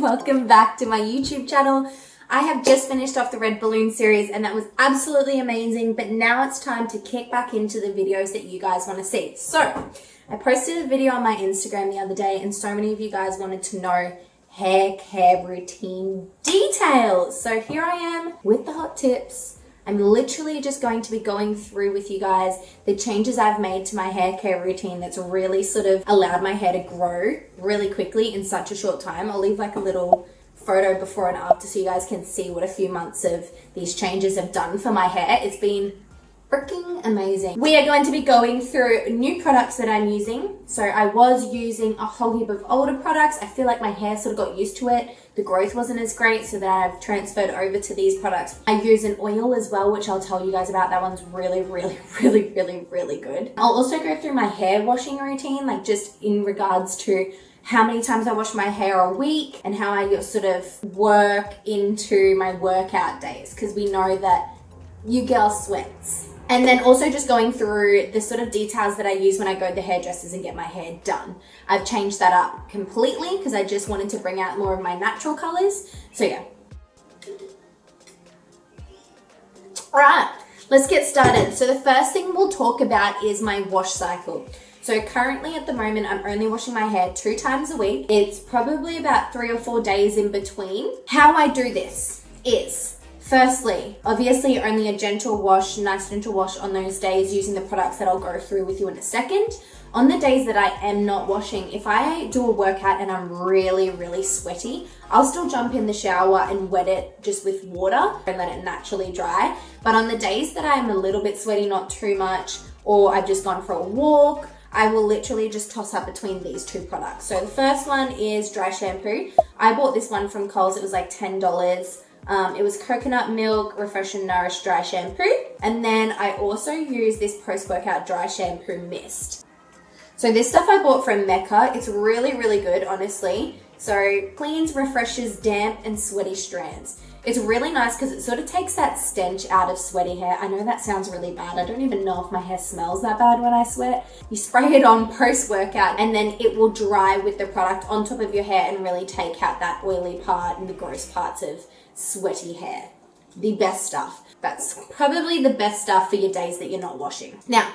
welcome back to my YouTube channel. I have just finished off the red balloon series and that was absolutely amazing, but now it's time to kick back into the videos that you guys want to see. So I posted a video on my Instagram the other day and so many of you guys wanted to know hair care routine details. So here I am with the hot tips. I'm literally just going to be going through with you guys the changes I've made to my hair care routine that's really sort of allowed my hair to grow really quickly in such a short time. I'll leave like a little photo before and after so you guys can see what a few months of these changes have done for my hair. It's been freaking amazing. We are going to be going through new products that I'm using. So I was using a whole heap of older products. I feel like my hair sort of got used to it. The growth wasn't as great, so then I've transferred over to these products. I use an oil as well, which I'll tell you guys about. That one's really good. I'll also go through my hair washing routine, like just in regards to how many times I wash my hair a week and how I sort of work into my workout days, because we know that you girls sweats. And then also just going through the sort of details that I use when I go to the hairdressers and get my hair done. I've changed that up completely because I just wanted to bring out more of my natural colors. So yeah. All right, let's get started. So the first thing we'll talk about is my wash cycle. So currently at the moment, I'm only washing my hair 2 times a week. It's probably about 3 or 4 days in between. How I do this is, firstly, obviously only a gentle wash, nice gentle wash on those days using the products that I'll go through with you in a second. On the days that I am not washing, if I do a workout and I'm really sweaty, I'll still jump in the shower and wet it just with water and let it naturally dry. But on the days that I'm a little bit sweaty, not too much, or I've just gone for a walk, I will literally just toss up between these 2 products. So the first one is dry shampoo. I bought this one from Kohl's. It was like $10. It was coconut milk, refresh and nourish dry shampoo. And then I also use this post-workout dry shampoo mist. So this stuff I bought from Mecca. It's really good, honestly. So cleans, refreshes damp and sweaty strands. It's really nice because it sort of takes that stench out of sweaty hair. I know that sounds really bad. I don't even know if my hair smells that bad when I sweat. You spray it on post-workout and then it will dry with the product on top of your hair and really take out that oily part and the gross parts of sweaty hair. The best stuff. That's probably the best stuff for your days that you're not washing. Now,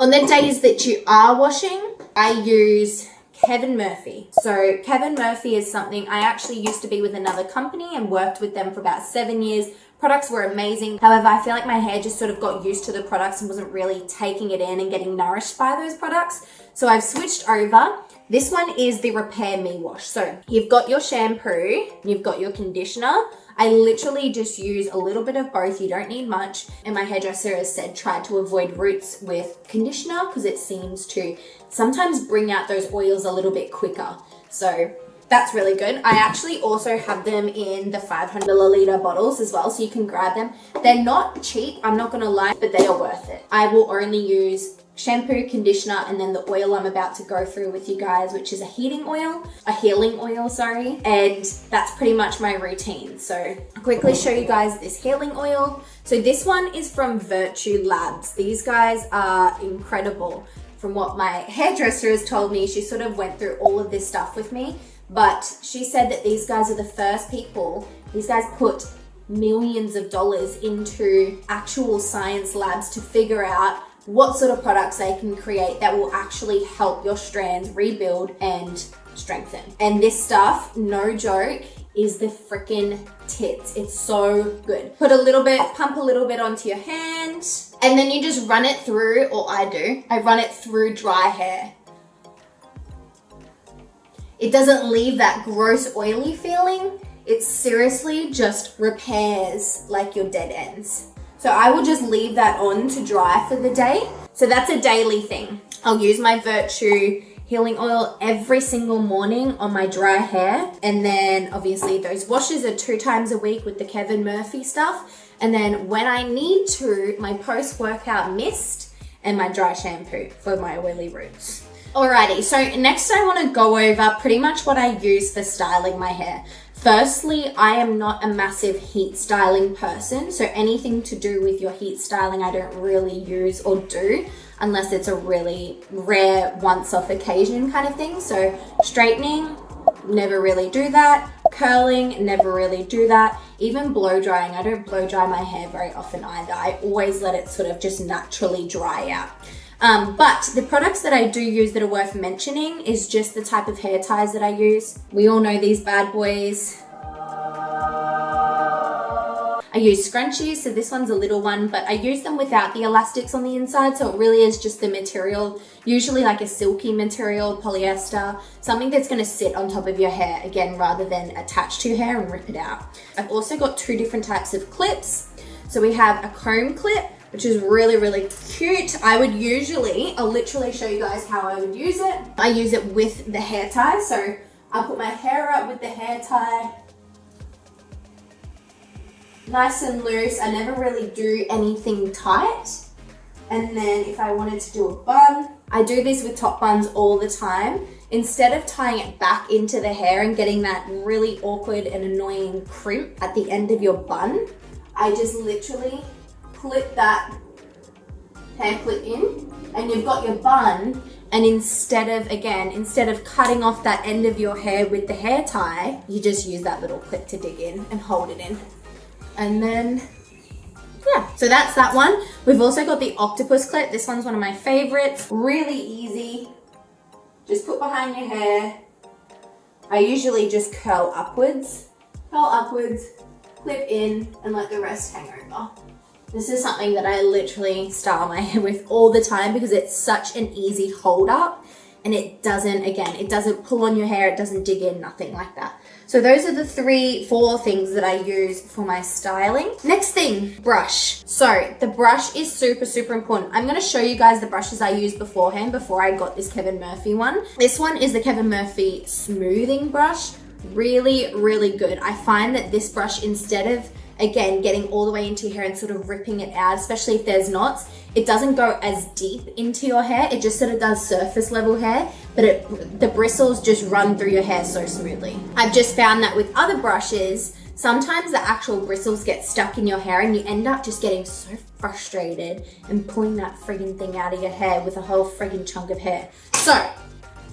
on the days that you are washing, I use Kevin Murphy. So Kevin Murphy is something I actually used to be with another company and worked with them for about 7 years. Products were amazing. However, I feel like my hair just sort of got used to the products and wasn't really taking it in and getting nourished by those products. So I've switched over. This one is the Repair Me wash. So you've got your shampoo, you've got your conditioner. I literally just use a little bit of both. You don't need much. And my hairdresser has said try to avoid roots with conditioner because it seems to sometimes bring out those oils a little bit quicker. So that's really good. I actually also have them in the 500 milliliter bottles as well, so you can grab them. They're not cheap, I'm not gonna lie, but they are worth it. I will only use shampoo, conditioner, and then the oil I'm about to go through with you guys, which is a healing oil, and that's pretty much my routine. So I'll quickly show you guys this healing oil. So this one is from Virtue Labs. These guys are incredible. From what my hairdresser has told me, she sort of went through all of this stuff with me, but she said that these guys are the first people, these guys put millions of dollars into actual science labs to figure out what sort of products they can create that will actually help your strands rebuild and strengthen. And this stuff, no joke, is the freaking tits. It's so good. Put a little bit, pump a little bit onto your hand, and then you just run it through, or I run it through dry hair. It doesn't leave that gross oily feeling. It seriously just repairs like your dead ends. So I will just leave that on to dry for the day. So that's a daily thing. I'll use my Virtue healing oil every single morning on my dry hair. And then obviously those washes are 2 times a week with the Kevin Murphy stuff. And then when I need to, my post-workout mist and my dry shampoo for my oily roots. Alrighty, so next I want to go over pretty much what I use for styling my hair. Firstly, I am not a massive heat styling person, so anything to do with your heat styling I don't really use or do unless it's a really rare once-off occasion kind of thing. So straightening, never really do that. Curling, never really do that. Even blow drying, I don't blow dry my hair very often either. I always let it sort of just naturally dry out. But the products that I do use that are worth mentioning is just the type of hair ties that I use. We all know these bad boys. I use Scrunchies, so this one's a little one, but I use them without the elastics on the inside, so it really is just the material, usually like a silky material, polyester, something that's going to sit on top of your hair, again, rather than attach to your hair and rip it out. I've also got two different types of clips. So we have a comb clip, which is really, really cute. I'll literally show you guys how I would use it. I use it with the hair tie, so I'll put my hair up with the hair tie. Nice and loose. I never really do anything tight. And then if I wanted to do a bun, I do this with top buns all the time. Instead of tying it back into the hair and getting that really awkward and annoying crimp at the end of your bun, I just literally clip that hair clip in and you've got your bun. And instead of cutting off that end of your hair with the hair tie, you just use that little clip to dig in and hold it in. And then, yeah, so that's that one. We've also got the Octopus clip. This one's one of my favorites. Really easy. Just put behind your hair. I usually just curl upwards, clip in, and let the rest hang over. This is something that I literally style my hair with all the time because it's such an easy hold up and it doesn't pull on your hair, it doesn't dig in, nothing like that. So those are the 4 things that I use for my styling. Next thing, brush. So the brush is super, super important. I'm gonna show you guys the brushes I used beforehand before I got this Kevin Murphy one. This one is the Kevin Murphy smoothing brush. Really, really good. I find that this brush, instead of, again, getting all the way into your hair and sort of ripping it out, especially if there's knots, it doesn't go as deep into your hair. It just sort of does surface level hair, but the bristles just run through your hair so smoothly. I've just found that with other brushes, sometimes the actual bristles get stuck in your hair and you end up just getting so frustrated and pulling that friggin' thing out of your hair with a whole friggin' chunk of hair. So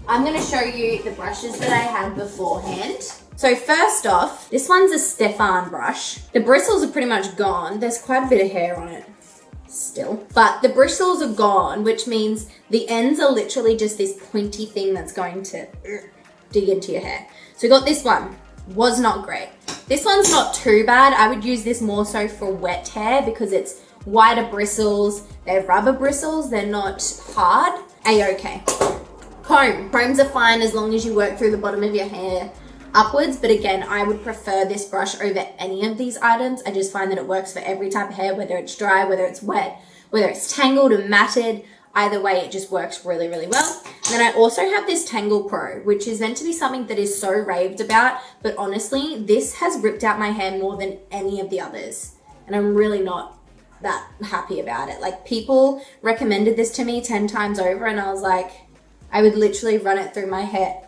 I'm gonna show you the brushes that I had beforehand. So first off, this one's a Stefan brush. The bristles are pretty much gone. There's quite a bit of hair on it still, but the bristles are gone, which means the ends are literally just this pointy thing that's going to dig into your hair. So we got this one, was not great. This one's not too bad. I would use this more so for wet hair because it's wider bristles. They're rubber bristles, they're not hard. A-okay. Combs are fine as long as you work through the bottom of your hair upwards, but again, I would prefer this brush over any of these items. I just find that it works for every type of hair, whether it's dry, whether it's wet, whether it's tangled or matted. Either way, it just works really, really well. And then I also have this Tangle Pro, which is meant to be something that is so raved about, but honestly, this has ripped out my hair more than any of the others, and I'm really not that happy about it. Like, people recommended this to me 10 times over, and I was like, I would literally run it through my hair,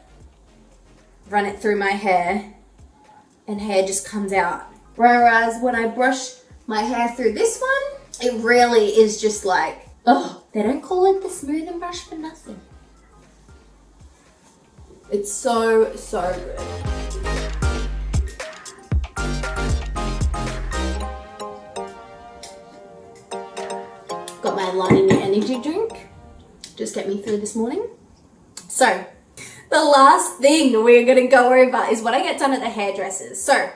and hair just comes out. Whereas when I brush my hair through this one, it really is just like, oh, they don't call it the smoothing brush for nothing. It's so, so good. Got my Lightning energy drink. Just get me through this morning. So, the last thing we're gonna go over is what I get done at the hairdressers. So,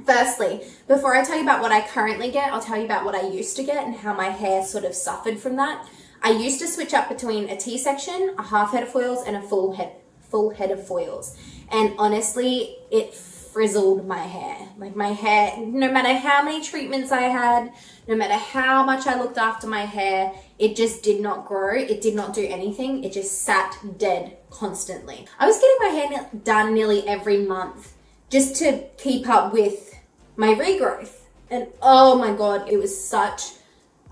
firstly, before I tell you about what I currently get, I'll tell you about what I used to get and how my hair sort of suffered from that. I used to switch up between a T-section, a half head of foils, and a full head of foils. And honestly, it frizzled my hair. Like, my hair, no matter how many treatments I had, no matter how much I looked after my hair, it just did not grow. It did not do anything. It just sat dead constantly. I was getting my hair done nearly every month just to keep up with my regrowth. And oh my God, it was such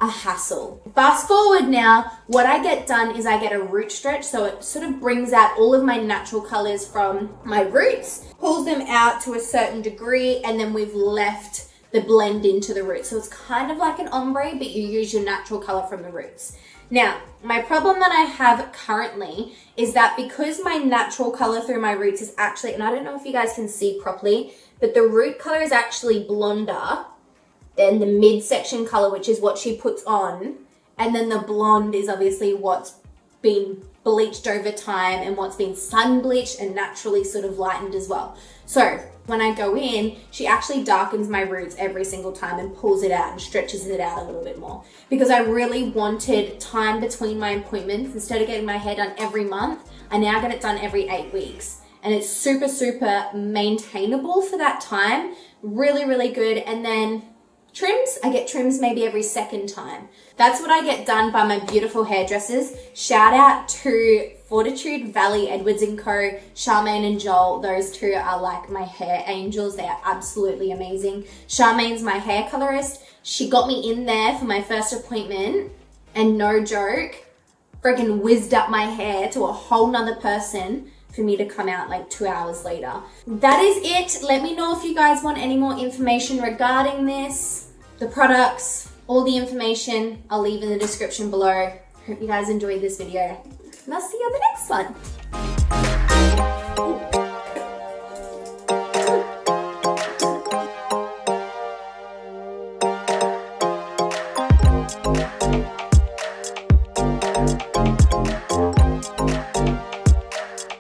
a hassle. Fast forward now, what I get done is I get a root stretch, so it sort of brings out all of my natural colors from my roots, pulls them out to a certain degree, and then we've left the blend into the roots. So it's kind of like an ombre, but you use your natural color from the roots. Now, my problem that I have currently is that because my natural color through my roots is actually, and I don't know if you guys can see properly, but the root color is actually blonder than the midsection color, which is what she puts on. And then the blonde is obviously what's been bleached over time and what's been sun bleached and naturally sort of lightened as well. So when I go in, she actually darkens my roots every single time and pulls it out and stretches it out a little bit more, because I really wanted time between my appointments. Instead of getting my hair done every month, I now get it done every 8 weeks. And it's super, super maintainable for that time. Really, really good. And then trims, I get trims maybe every second time. That's what I get done by my beautiful hairdressers. Shout out to Fortitude Valley, Edwards & Co, Charmaine and Joel. Those two are like my hair angels. They are absolutely amazing. Charmaine's my hair colorist. She got me in there for my first appointment, and no joke, freaking whizzed up my hair to a whole nother person for me to come out like 2 hours later. That is it. Let me know if you guys want any more information regarding this, the products, all the information I'll leave in the description below. Hope you guys enjoyed this video, and I'll see you on the next one.